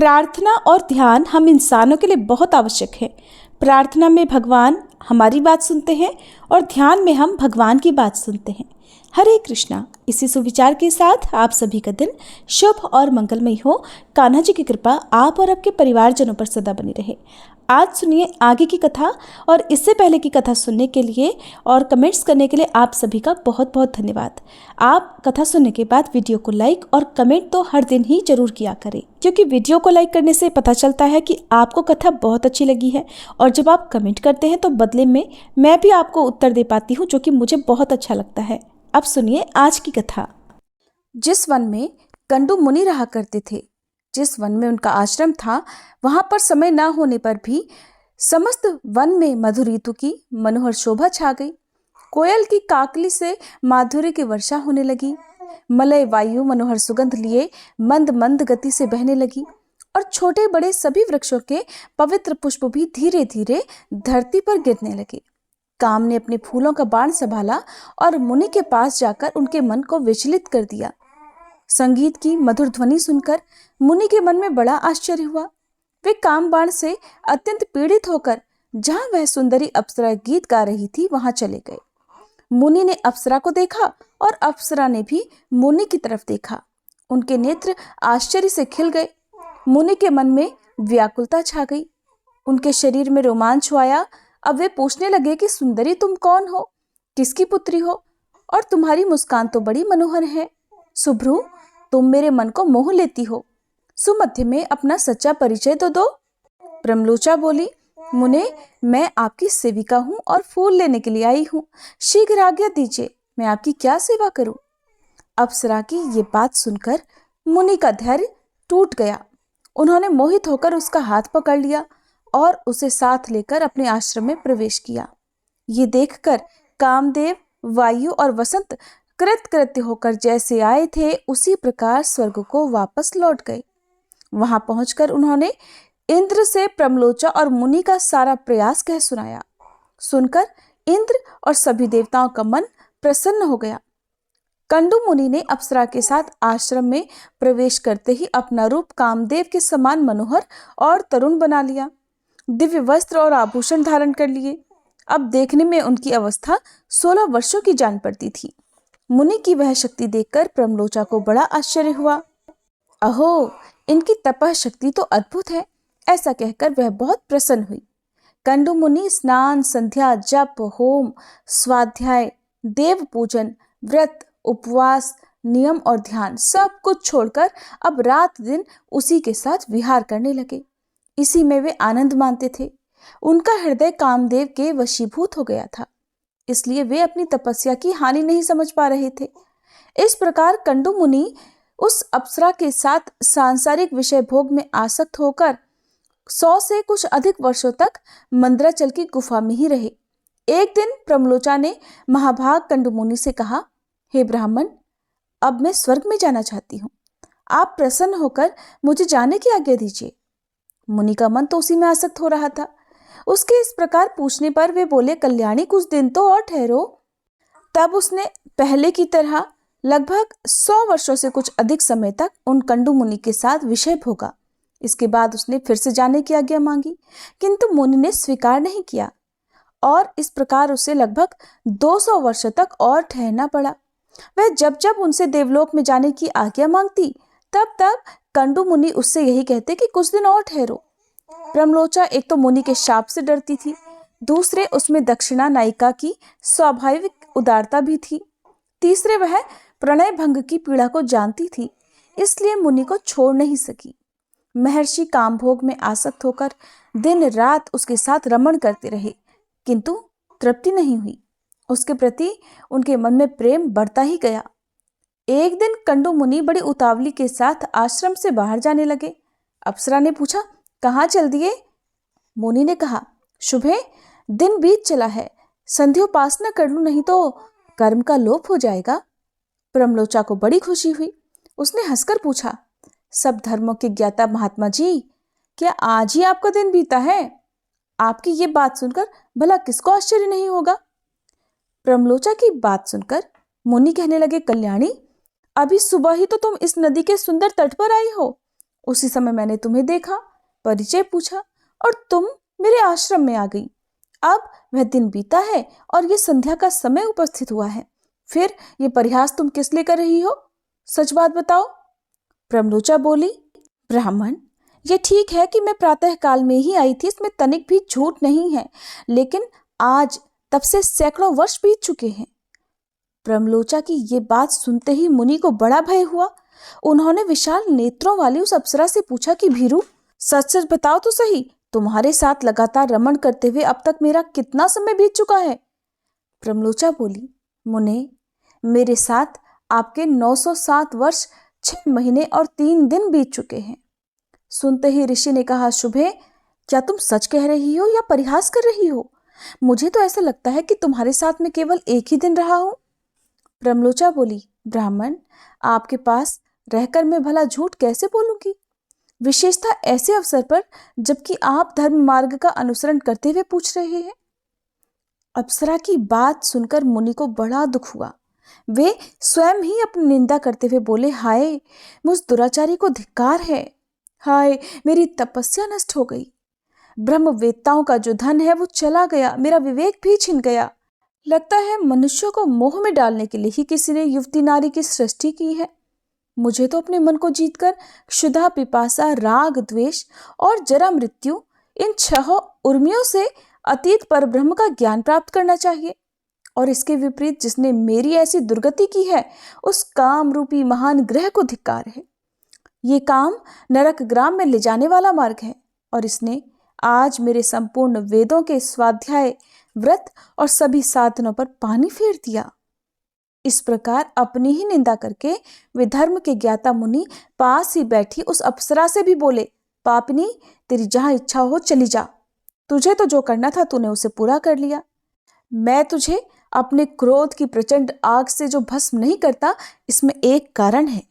प्रार्थना और ध्यान हम इंसानों के लिए बहुत आवश्यक है। प्रार्थना में भगवान हमारी बात सुनते हैं और ध्यान में हम भगवान की बात सुनते हैं। हरे कृष्णा। इसी सुविचार के साथ आप सभी का दिन शुभ और मंगलमय हो। कान्हा जी की कृपा आप और आपके परिवारजनों पर सदा बनी रहे। आज सुनिए आगे की कथा, और इससे पहले की कथा सुनने के लिए और कमेंट्स करने के लिए आप सभी का बहुत बहुत धन्यवाद। आप कथा सुनने के बाद वीडियो को लाइक और कमेंट तो हर दिन ही जरूर किया करें, क्योंकि वीडियो को लाइक करने से पता चलता है कि आपको कथा बहुत अच्छी लगी है, और जब आप कमेंट करते हैं तो बदले में मैं भी आपको उत्तर दे पाती हूँ, जो कि मुझे बहुत अच्छा लगता है। अब सुनिए आज की कथा। जिस वन में कंडू मुनि रहा करते थे, जिस वन में उनका आश्रम था, वहां पर समय न होने पर भी समस्त वन में मधुर ऋतु की मनोहर शोभा छा गई। कोयल की काकली से माधुर्य की वर्षा होने लगी। मलय वायु मनोहर सुगंध लिए मंद मंद गति से बहने लगी, और छोटे बड़े सभी वृक्षों के पवित्र पुष्प भी धीरे धीरे धरती पर गिरने लगे। काम ने अपने फूलों का बाण संभाला और मुनि के पास जाकर उनके मन को विचलित कर दिया। संगीत की मधुर ध्वनि सुनकर मुनि के मन में बड़ा आश्चर्य हुआ। वे काम बाण से अत्यंत पीड़ित होकर जहां वह सुंदरी अप्सरा गीत गा रही थी वहां चले गए। मुनि ने अप्सरा को देखा और अप्सरा ने भी मुनि की तरफ देखा। उनके नेत्र आश्चर्य से खिल गए। मुनि के मन में व्याकुलता छा गई। उनके शरीर में रोमांच आया। अब वे पूछने लगे कि सुंदरी तुम कौन हो, किसकी पुत्री हो, और तुम्हारी मुस्कान तो बड़ी मनोहर है। सुभ्रू, तुम मेरे मन को मोह लेती हो। सुमध्य में अपना सच्चा परिचय तो दो। प्रमलोचा बोली, मुने, मैं आपकी सेविका हूँ और फूल लेने के लिए आई हूँ। शीघ्र आज्ञा दीजिए, मैं आपकी क्या सेवा करूं? अप्सरा की ये बात सुनकर मुनि का धैर्य टूट गया। उन्होंने मोहित होकर उसका हाथ पकड़ लिया और उसे साथ लेकर अपने आश्रम में प्रवेश किया। ये देखकर कामदेव, वायु और वसंत कृतकृत्य होकर जैसे आए थे उसी प्रकार स्वर्ग को वापस लौट गए। वहां पहुंचकर उन्होंने इंद्र से प्रमलोचा और मुनि का सारा प्रयास कह सुनाया। सुनकर इंद्र और सभी देवताओं का मन प्रसन्न हो गया। कंडू मुनि ने अप्सरा के साथ आश्रम में प्रवेश करते ही अपना रूप कामदेव के समान मनोहर और तरुण बना लिया। दिव्य वस्त्र और आभूषण धारण कर लिए। अब देखने में उनकी अवस्था 16 वर्षों की जान पड़ती थी। मुनि की वह शक्ति देखकर प्रमलोचा को बड़ा आश्चर्य हुआ। अहो, इनकी तपः शक्ति तो अद्भुत है, ऐसा कहकर वह बहुत प्रसन्न हुई। कंडू मुनि स्नान, संध्या, जप, होम, स्वाध्याय, देव पूजन, व्रत, उपवास, नियम और ध्यान सब कुछ छोड़कर अब रात दिन उसी के साथ विहार करने लगे। इसी में वे आनंद मानते थे। उनका हृदय कामदेव के वशीभूत हो गया था, इसलिए वे अपनी तपस्या की हानि नहीं समझ पा रहे थे। इस प्रकार कंडू मुनि उस अप्सरा के साथ सांसारिक विषय भोग में आसक्त होकर 100 से कुछ अधिक वर्षों तक मंद्राचल की गुफा में ही रहे। एक दिन प्रमलोचा ने महाभाग कंडू मुनि से कहा, हे ब्राह्मण, अब मैं स्वर्ग में जाना चाहती हूँ। आप प्रसन्न होकर मुझे जाने की आज्ञा दीजिए। मुनि का मन तो उसी में आसक्त हो रहा था। उसके इस प्रकार पूछने पर वे बोले, कल्याणी, कुछ दिन तो और ठहरो। तब उसने पहले की तरह लगभग 100 वर्षों से कुछ अधिक समय तक उन कंडू मुनि के साथ विषय भोगा। इसके बाद उसने फिर से जाने की आज्ञा मांगी, किंतु मुनि ने स्वीकार नहीं किया, और इस प्रकार उसे लगभग 200 वर्षों तक और ठहरना पड़ा। वह जब जब उनसे देवलोक में जाने की आज्ञा मांगती, तब तब कंडू मुनि उससे यही कहते कि कुछ दिन और ठहरो। प्रमलोचा एक तो मुनि के शाप से डरती थी, दूसरे उसमें दक्षिणा नायिका की स्वाभाविक उदारता भी थी, तीसरे वह प्रणय भंग की पीड़ा को जानती थी, इसलिए मुनि को छोड़ नहीं सकी। महर्षि कामभोग में आसक्त होकर दिन रात उसके साथ रमण करते रहे, किंतु तृप्ति नहीं हुई। उसके प्रति उनके मन में प्रेम बढ़ता ही गया। एक दिन कंडू मुनि बड़ी उतावली के साथ आश्रम से बाहर जाने लगे। अप्सरा ने पूछा, कहाँ चल दिए? मुनि ने कहा, शुभे, दिन बीत चला है, संध्योपासना कर लूं, नहीं तो कर्म का लोप हो जाएगा। प्रमलोचा को बड़ी खुशी हुई। उसने हंसकर पूछा, सब धर्मों के ज्ञाता महात्मा जी, क्या आज ही आपका दिन बीता है? आपकी ये बात सुनकर भला किसको आश्चर्य नहीं होगा? प्रमलोचा की बात सुनकर मुनि कहने लगे, कल्याणी, अभी सुबह ही तो तुम इस नदी के सुंदर तट पर आई हो उसी समय मैंने तुम्हें देखा, परिचय पूछा और तुम मेरे आश्रम में आ गई। अब वह दिन बीता है और ये संध्या का समय उपस्थित हुआ है, फिर ये परिहास तुम किस लिए कर रही हो? सच बात बताओ। प्रमलोचा बोली, ब्राह्मण, ये ठीक है कि मैं प्रातः काल में ही आई थी, इसमें तनिक भी झूठ नहीं है, लेकिन आज तब से सैकड़ों वर्ष बीत चुके हैं। प्रमलोचा की ये बात सुनते ही मुनि को बड़ा भय हुआ। उन्होंने विशाल नेत्रों वाली उस अप्सरा से पूछा कि भीरू, सच सच बताओ तो सही, तुम्हारे साथ लगातार रमण करते हुए अब तक मेरा कितना समय बीत चुका है? प्रमलोचा बोली, मुने, मेरे साथ आपके 907 वर्ष 6 महीने और 3 दिन बीत चुके हैं। सुनते ही ऋषि ने कहा, शुभे, क्या तुम सच कह रही हो या परिहास कर रही हो? मुझे तो ऐसा लगता है कि तुम्हारे साथ में केवल एक ही दिन रहा हूं। प्रमलोचा बोली, ब्राह्मण, आपके पास रहकर मैं भला झूठ कैसे बोलूंगी, विशेषतः ऐसे अवसर पर जबकि आप धर्म मार्ग का अनुसरण करते हुए पूछ रहे हैं। अप्सरा की बात सुनकर मुनि को बड़ा दुख हुआ। वे स्वयं ही अपनी निंदा करते हुए बोले, हाय, मुझ दुराचारी को धिक्कार है। हाय, मेरी तपस्या नष्ट हो गई। ब्रह्मवेत्ताओं का जो धन है वो चला गया, मेरा विवेक भी छिन गया। लगता है मनुष्यों को मोह में डालने के लिए ही किसी ने युवती नारी की सृष्टि की है। मुझे तो अपने मन को जीतकर क्षुधा, पिपासा, राग, द्वेष और जरा मृत्यु, इन 6 उर्मियों से अतीत पर ब्रह्म का ज्ञान प्राप्त करना चाहिए। और इसके विपरीत जिसने मेरी ऐसी दुर्गति की है, उस काम रूपी महान ग्रह को धिक्कार है। ये काम नरक ग्राम में ले जाने वाला मार्ग है और इसने आज मेरे संपूर्ण वेदों के स्वाध्याय, व्रत और सभी साधनों पर पानी फेर दिया। इस प्रकार अपनी ही निंदा करके वे धर्म के ज्ञाता मुनि पास ही बैठी उस अप्सरा से भी बोले, पापिनी, तेरी जहां इच्छा हो चली जा। तुझे तो जो करना था तूने उसे पूरा कर लिया। मैं तुझे अपने क्रोध की प्रचंड आग से जो भस्म नहीं करता, इसमें एक कारण है।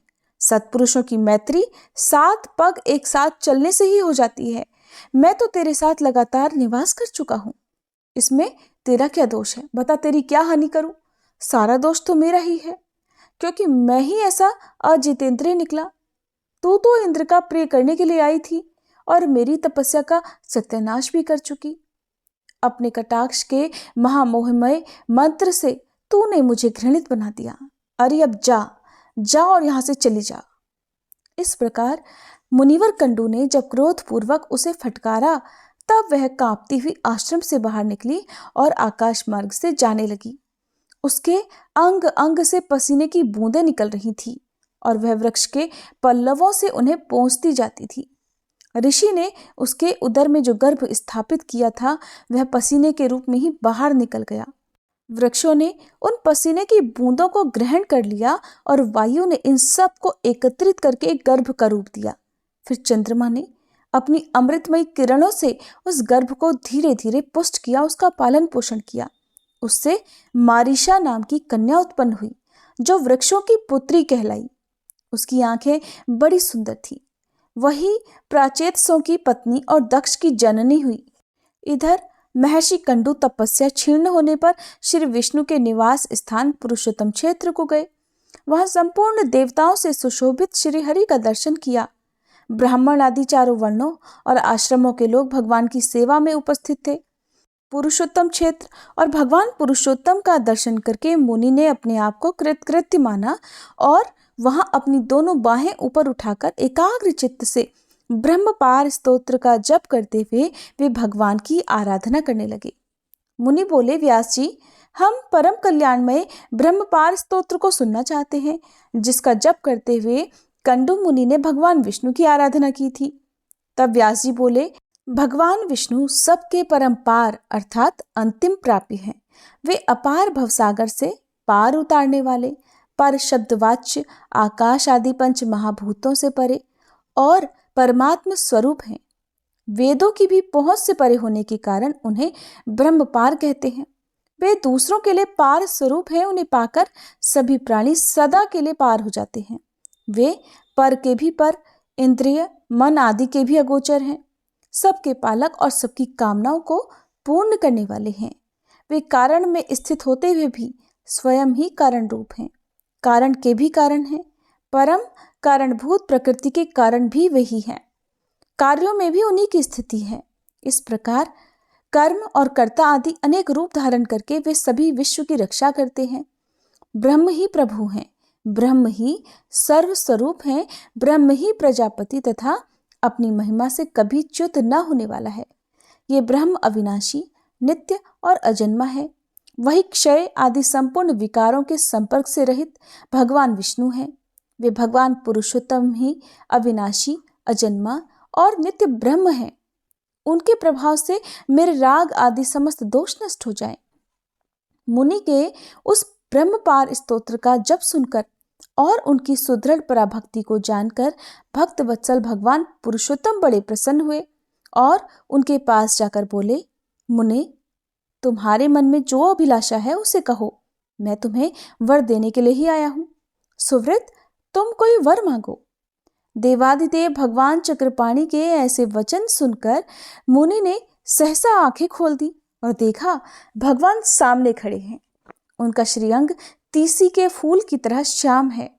सत्पुरुषों की मैत्री 7 पग एक साथ चलने से ही हो जाती है। मैं तो तेरे साथ लगातार निवास कर चुका हूं, इसमें तेरा क्या दोष है? बता, तेरी क्या हानि करूं? सारा दोष तो मेरा ही है, क्योंकि मैं ही ऐसा अजितेंद्रिय निकला। तू तो इंद्र का प्रिय करने के लिए आई थी और मेरी तपस्या का सत्यानाश भी कर चुकी। अपने कटाक्ष के महामोहमय मंत्र से तूने मुझे घृणित बना दिया। अरे अब जा जा और यहां से चली जा। इस प्रकार मुनिवर कंडू ने जब क्रोधपूर्वक उसे फटकारा, तब वह कांपती हुई आश्रम से बाहर निकली और आकाश मार्ग से जाने लगी। उसके अंग अंग से पसीने की बूंदें निकल रही थी और वह वृक्ष के पल्लवों से उन्हें पोंछती जाती थी। ऋषि ने उसके उदर में जो गर्भ स्थापित किया था, वह पसीने के रूप में ही बाहर निकल गया। वृक्षों ने उन पसीने की बूंदों को ग्रहण कर लिया और वायु ने इन सब को एकत्रित करके एक गर्भ का रूप दिया। फिर चंद्रमा ने अपनी अमृतमयी किरणों से उस गर्भ को धीरे धीरे पुष्ट किया, उसका पालन पोषण किया। उससे मारीशा नाम की कन्या उत्पन्न हुई, जो वृक्षों की पुत्री कहलाई। उसकी आंखें बड़ी सुंदर थी। वही प्राचेतसों की पत्नी और दक्ष की जननी हुई। इधर महर्षि कंडू तपस्या क्षीर्ण होने पर श्री विष्णु के निवास स्थान पुरुषोत्तम क्षेत्र को गए। वहां संपूर्ण देवताओं से सुशोभित श्री हरि का दर्शन किया। ब्राह्मण आदि चारों वर्णों और आश्रमों के लोग भगवान की सेवा में उपस्थित थे। पुरुषोत्तम क्षेत्र और भगवान पुरुषोत्तम का दर्शन करके मुनि ने अपने आप को कृतकृत्य माना और वहां अपनी दोनों बाहें ऊपर उठाकर एकाग्र चित्त से ब्रह्मपार स्तोत्र का जप करते हुए वे भगवान की आराधना करने लगे। मुनि बोले, व्यास जी, हम परम कल्याणमय ब्रह्मपार स्तोत्र को सुनना चाहते हैं, जिसका जप करते हुए कंडू मुनि ने भगवान विष्णु की आराधना की थी। तब व्यास जी बोले, भगवान विष्णु सबके परम पार अर्थात अंतिम प्राप्य हैं। वे अपार भवसागर से पार उतारने वाले, पर शब्दवाच्य आकाश आदि पंच महाभूतों से परे और परमात्म स्वरूप हैं। वेदों की भी पहुंच से परे होने के कारण उन्हें ब्रह्म पार कहते हैं। वे दूसरों के लिए पार स्वरूप हैं, उन्हें पाकर सभी प्राणी सदा के लिए पार हो जाते हैं। वे पर के भी पर, इंद्रिय, मन आदि के भी अगोचर हैं। सबके पालक और सबकी कामनाओं को पूर्ण करने वाले हैं। वे कारण में स्थित होते हुए भी स्वयं ही कारण रूप हैं, कारण के भी कारण हैं, परम कारणभूत प्रकृति के कारण भी वही हैं, कार्यों में भी उन्हीं की स्थिति है। इस प्रकार कर्म और कर्ता आदि अनेक रूप धारण करके वे सभी विश्व की रक्षा करते हैं। ब्रह्म ही प्रभु हैं, ब्रह्म ही सर्वस्वरूप हैं, ब्रह्म ही प्रजापति तथा अपनी महिमा से कभी च्युत न होने वाला है। ये ब्रह्म अविनाशी, नित्य और अजन्मा है। वही क्षय आदि संपूर्ण विकारों के संपर्क से रहित भगवान विष्णु हैं। वे भगवान पुरुषोत्तम ही अविनाशी, अजन्मा और नित्य ब्रह्म हैं। उनके प्रभाव से मेरे राग आदि समस्त दोष नष्ट हो जाएं। मुनि के उस ब्रह्मपार स्तोत्र का जप सुनकर और उनकी सुदृढ़ पराभक्ति को जानकर भक्त वत्सल भगवान पुरुषोत्तम बड़े प्रसन्न हुए और उनके पास जाकर बोले, मुने, तुम्हारे मन में जो अभिलाषा है उसे कहो, मैं तुम्हें वर देने के लिए ही आया हूं। सुव्रत, तुम कोई वर मांगो। देवादिदेव भगवान चक्रपाणि के ऐसे वचन सुनकर मुनि ने सहसा आंखें खोल दी और देखा भगवान सामने खड़े हैं। उनका श्रीअंग तीसी के फूल की तरह श्याम है,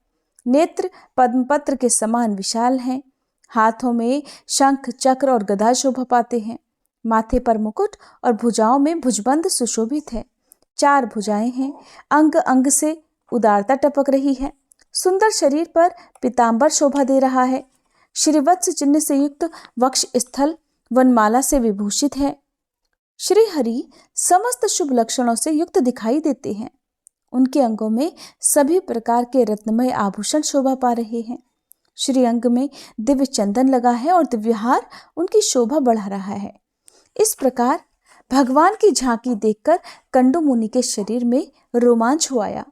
नेत्र पद्मपत्र के समान विशाल हैं, हाथों में शंख, चक्र और गदा शोभा पाते हैं, माथे पर मुकुट और भुजाओं में भुजबंद सुशोभित है। 4 भुजाएं हैं, अंग अंग से उदारता टपक रही है। सुंदर शरीर पर पीतांबर शोभा दे रहा है। श्रीवत्स चिन्ह से युक्त वक्ष स्थल वनमाला से विभूषित है। श्री हरि समस्त शुभ लक्षणों से युक्त दिखाई देते हैं। उनके अंगों में सभी प्रकार के रत्नमय आभूषण शोभा पा रहे हैं। श्री अंग में दिव्य चंदन लगा है और दिव्यहार उनकी शोभा बढ़ा रहा है। इस प्रकार भगवान की झांकी देखकर कंडू मुनि के शरीर में रोमांच हो आया।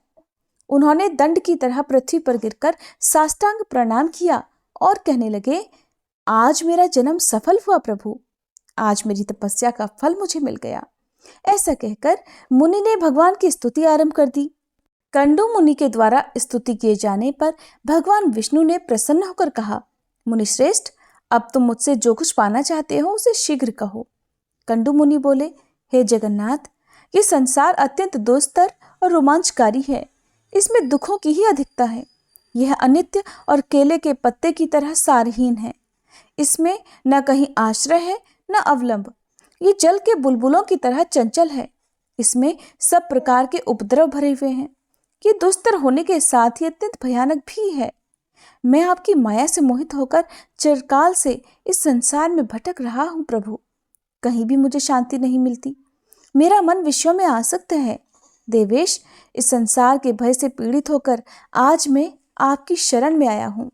उन्होंने दंड की तरह पृथ्वी पर गिरकर साष्टांग प्रणाम किया और कहने लगे, आज मेरा जन्म सफल हुआ प्रभु, आज मेरी तपस्या का फल मुझे मिल गया। ऐसा कहकर मुनि ने भगवान की स्तुति आरंभ कर दी। कंडू मुनि के द्वारा स्तुति किए जाने पर भगवान विष्णु ने प्रसन्न होकर कहा, मुनि श्रेष्ठ, अब तुम मुझसे जो कुछ पाना चाहते हो उसे शीघ्र कहो। कंडू मुनि बोले, हे जगन्नाथ, ये संसार अत्यंत दुस्तर और रोमांचकारी है। इसमें दुखों की ही अधिकता है। यह अनित्य और केले के पत्ते की तरह सारहीन है। इसमें न कहीं आश्रय है न अवलंब। ये जल के बुलबुलों की तरह चंचल है। इसमें सब प्रकार के उपद्रव भरे हुए हैं। ये दुस्तर होने के साथ ही अत्यंत भयानक भी है। मैं आपकी माया से मोहित होकर चिरकाल से इस संसार में भटक रहा हूँ प्रभु। कहीं भी मुझे शांति नहीं मिलती। मेरा मन विषयों में आसक्त है। देवेश, इस संसार के भय से पीड़ित होकर आज मैं आपकी शरण में आया हूँ।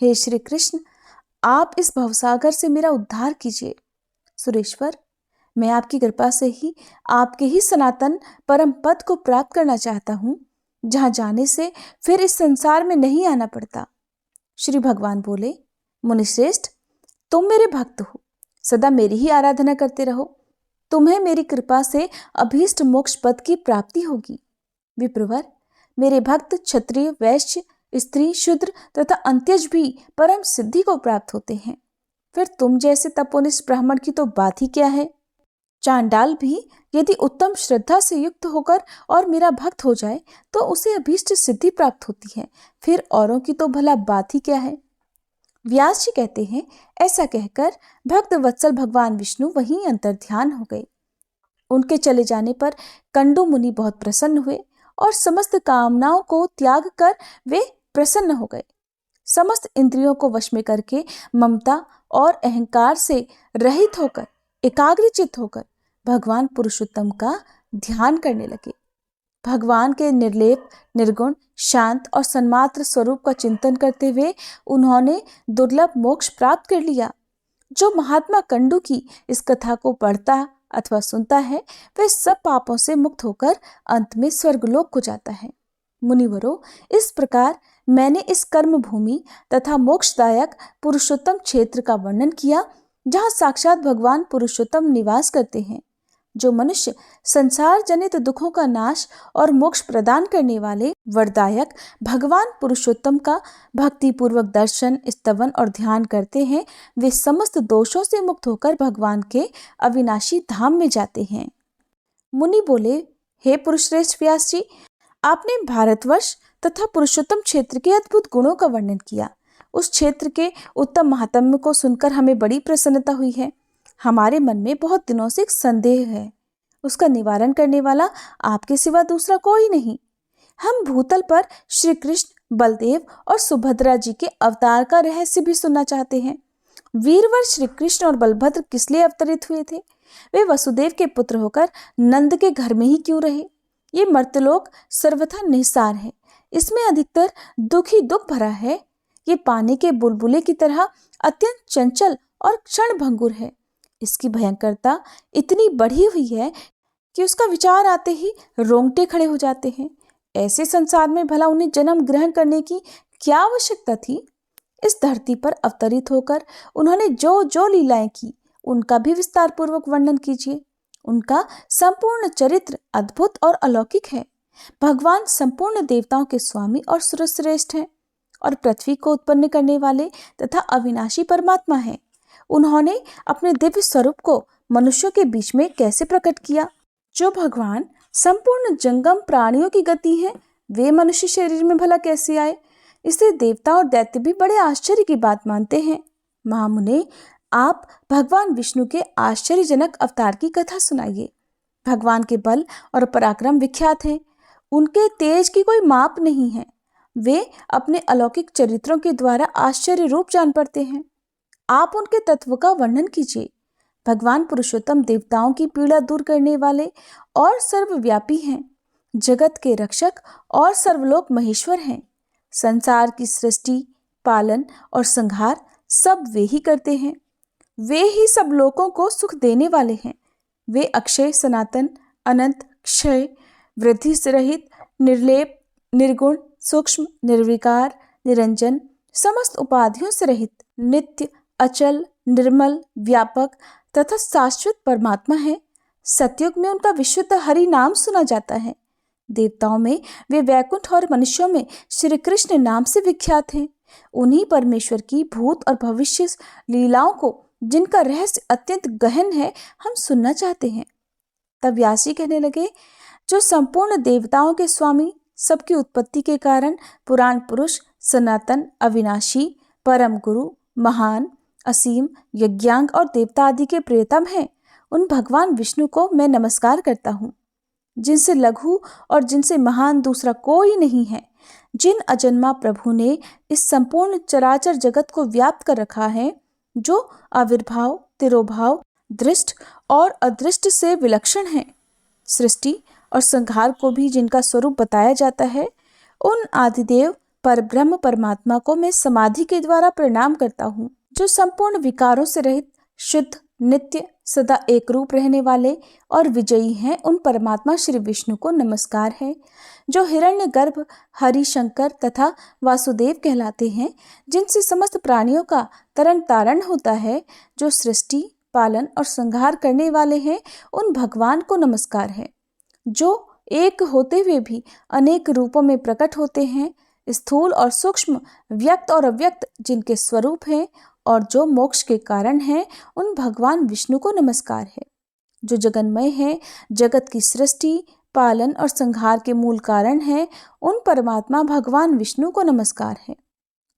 हे श्री कृष्ण, आप इस भवसागर से मेरा उद्धार कीजिए। सुरेश्वर, मैं आपकी कृपा से ही आपके ही सनातन परम पद को प्राप्त करना चाहता हूँ, जहाँ जाने से फिर इस संसार में नहीं आना पड़ता। श्री भगवान बोले, मुनिश्रेष्ठ, तुम मेरे भक्त हो, सदा मेरी ही आराधना करते रहो। तुम्हें मेरी कृपा से अभीष्ट मोक्ष पद की प्राप्ति होगी। विप्रवर, मेरे भक्त क्षत्रिय, वैश्य, स्त्री, शूद्र तथा अंत्यज भी परम सिद्धि को प्राप्त होते हैं। फिर तुम जैसे तपोनिष्ठ ब्राह्मण की तो बात ही क्या है। चांडाल भी यदि उत्तम श्रद्धा से युक्त होकर और मेरा भक्त हो जाए तो उसे अभीष्ट सिद्धि प्राप्त होती है। फिर औरों की तो भला बात ही क्या है। व्यास जी कहते हैं, ऐसा कहकर भक्त वत्सल भगवान विष्णु वहीं अंतर्ध्यान हो गए। उनके चले जाने पर कंडू मुनि बहुत प्रसन्न हुए और समस्त कामनाओं को त्याग कर वे प्रसन्न हो गए। समस्त इंद्रियों को वश में करके ममता और अहंकार से रहित होकर एकाग्रचित्त होकर भगवान पुरुषोत्तम का ध्यान करने लगे। भगवान के निर्लेप, निर्गुण, शांत और सन्मात्र स्वरूप का चिंतन करते हुए उन्होंने दुर्लभ मोक्ष प्राप्त कर लिया। जो महात्मा कंडू की इस कथा को पढ़ता अथवा सुनता है वह सब पापों से मुक्त होकर अंत में स्वर्गलोक को जाता है। मुनिवरों, इस प्रकार मैंने इस कर्म भूमि तथा मोक्षदायक पुरुषोत्तम क्षेत्र का वर्णन किया, जहाँ साक्षात भगवान पुरुषोत्तम निवास करते हैं। जो मनुष्य संसार जनित दुखों का नाश और मोक्ष प्रदान करने वाले वरदायक भगवान पुरुषोत्तम का भक्ति पूर्वक दर्शन, स्तवन और ध्यान करते हैं, वे समस्त दोषों से मुक्त होकर भगवान के अविनाशी धाम में जाते हैं। मुनि बोले, हे पुरुषश्रेष्ठ व्यास जी, आपने भारतवर्ष तथा पुरुषोत्तम क्षेत्र के अद्भुत गुणों का वर्णन किया। उस क्षेत्र के उत्तम महात्म्य को सुनकर हमें बड़ी प्रसन्नता हुई है। हमारे मन में बहुत दिनों से एक संदेह है, उसका निवारण करने वाला आपके सिवा दूसरा कोई नहीं। हम भूतल पर श्री कृष्ण, बलदेव और सुभद्रा जी के अवतार का रहस्य भी सुनना चाहते हैं। वीरवर श्री कृष्ण और बलभद्र किस लिए अवतरित हुए थे? वे वसुदेव के पुत्र होकर नंद के घर में ही क्यों रहे? ये मर्त्यलोक सर्वथा निस्सार है, इसमें अधिकतर दुख ही दुख भरा है। ये पानी के बुलबुले की तरह अत्यंत चंचल और क्षणभंगुर है। इसकी भयंकरता इतनी बढ़ी हुई है कि उसका विचार आते ही रोंगटे खड़े हो जाते हैं। ऐसे संसार में भला उन्हें जन्म ग्रहण करने की क्या आवश्यकता थी? इस धरती पर अवतरित होकर उन्होंने जो जो लीलाएं की, उनका भी विस्तार पूर्वक वर्णन कीजिए। उनका संपूर्ण चरित्र अद्भुत और अलौकिक है। भगवान संपूर्ण देवताओं के स्वामी और सर्वश्रेष्ठ हैं और पृथ्वी को उत्पन्न करने वाले तथा अविनाशी परमात्मा हैं। उन्होंने अपने दिव्य स्वरूप को मनुष्यों के बीच में कैसे प्रकट किया? जो भगवान संपूर्ण जंगम प्राणियों की गति है, वे मनुष्य शरीर में भला कैसे आए? इसे देवता और दैत्य भी बड़े आश्चर्य की बात मानते हैं। महामुने, आप भगवान विष्णु के आश्चर्यजनक अवतार की कथा सुनाइए। भगवान के बल और पराक्रम विख्यात हैं। उनके तेज की कोई माप नहीं है। वे अपने अलौकिक चरित्रों के द्वारा आश्चर्य रूप जान पड़ते हैं। आप उनके तत्व का वर्णन कीजिए। भगवान पुरुषोत्तम देवताओं की पीड़ा दूर करने वाले और सर्वव्यापी हैं। जगत के रक्षक और सर्वलोक महेश्वर हैं। संसार की सृष्टि, पालन और संहार सब वे ही करते हैं। वे ही सब लोगों को सुख देने वाले हैं। वे अक्षय, सनातन, अनंत, क्षय, वृद्धि से रहित, निर्लेप, निर्गुण, सूक्ष्म, निर्विकार, निरंजन, समस्त उपाधियों से रहित, नित्य, अचल, निर्मल, व्यापक तथा शाश्वत परमात्मा है। सतयुग में उनका विशुद्ध हरि नाम सुना जाता है। देवताओं में वे वैकुंठ और मनुष्यों में श्री कृष्ण नाम से विख्यात हैं। उन्हीं परमेश्वर की भूत और भविष्य लीलाओं को, जिनका रहस्य अत्यंत गहन है, हम सुनना चाहते हैं। तब व्यास जी कहने लगे, जो संपूर्ण देवताओं के स्वामी, सबकी उत्पत्ति के कारण, पुराण पुरुष, सनातन, अविनाशी, परम गुरु, महान, असीम, यज्ञांग और देवता आदि के प्रियतम हैं, उन भगवान विष्णु को मैं नमस्कार करता हूँ, जिनसे लघु और जिनसे महान दूसरा कोई नहीं है। जिन अजन्मा प्रभु ने इस संपूर्ण चराचर जगत को व्याप्त कर रखा है, जो आविर्भाव, तिरोभाव, दृष्ट और अदृष्ट से विलक्षण है। सृष्टि और संहार को भी जिनका स्वरूप बताया जाता है, उन आदिदेव परब्रह्म परमात्मा को मैं समाधि के द्वारा प्रणाम करता हूँ। जो संपूर्ण विकारों से रहित, शुद्ध, नित्य, सदा एक रूप रहने वाले और विजयी हैं, उन परमात्मा श्री विष्णु को नमस्कार है। जो हिरण्यगर्भ, हरि, शंकर तथा वासुदेव कहलाते हैं, जिनसे समस्त प्राणियों का तरन तारण होता है, जो सृष्टि, पालन और संहार करने वाले हैं, उन भगवान को नमस्कार है। जो एक होते हुए भी अनेक रूपों में प्रकट होते हैं, स्थूल और सूक्ष्म, व्यक्त और अव्यक्त जिनके स्वरूप हैं और जो मोक्ष के कारण हैं, उन भगवान विष्णु को नमस्कार है। जो जगन्मय है, जगत की सृष्टि, पालन और संहार के मूल कारण है, उन परमात्मा भगवान विष्णु को नमस्कार है।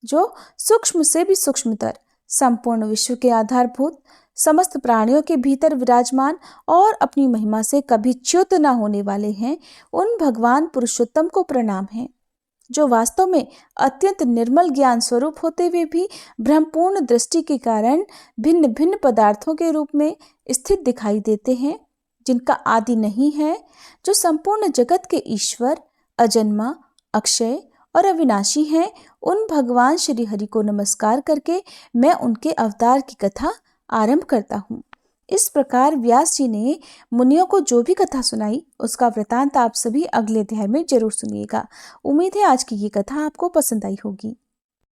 जो सूक्ष्म से भी सूक्ष्मतर, संपूर्ण विश्व के आधारभूत, समस्त प्राणियों के भीतर विराजमान और अपनी महिमा से कभी च्युत न होने वाले हैं, उन भगवान पुरुषोत्तम को प्रणाम है। जो वास्तव में अत्यंत निर्मल ज्ञान स्वरूप होते हुए भी ब्रह्मपूर्ण दृष्टि के कारण भिन्न भिन्न पदार्थों के रूप में स्थित दिखाई देते हैं, जिनका आदि नहीं है, जो संपूर्ण जगत के ईश्वर, अजन्मा, अक्षय और अविनाशी हैं, उन भगवान श्री हरि को नमस्कार करके मैं उनके अवतार की कथा आरंभ करता हूँ। इस प्रकार व्यास जी ने मुनियों को जो भी कथा सुनाई, उसका वृतांत आप सभी अगले अध्याय में जरूर सुनिएगा। उम्मीद है आज की ये कथा आपको पसंद आई होगी।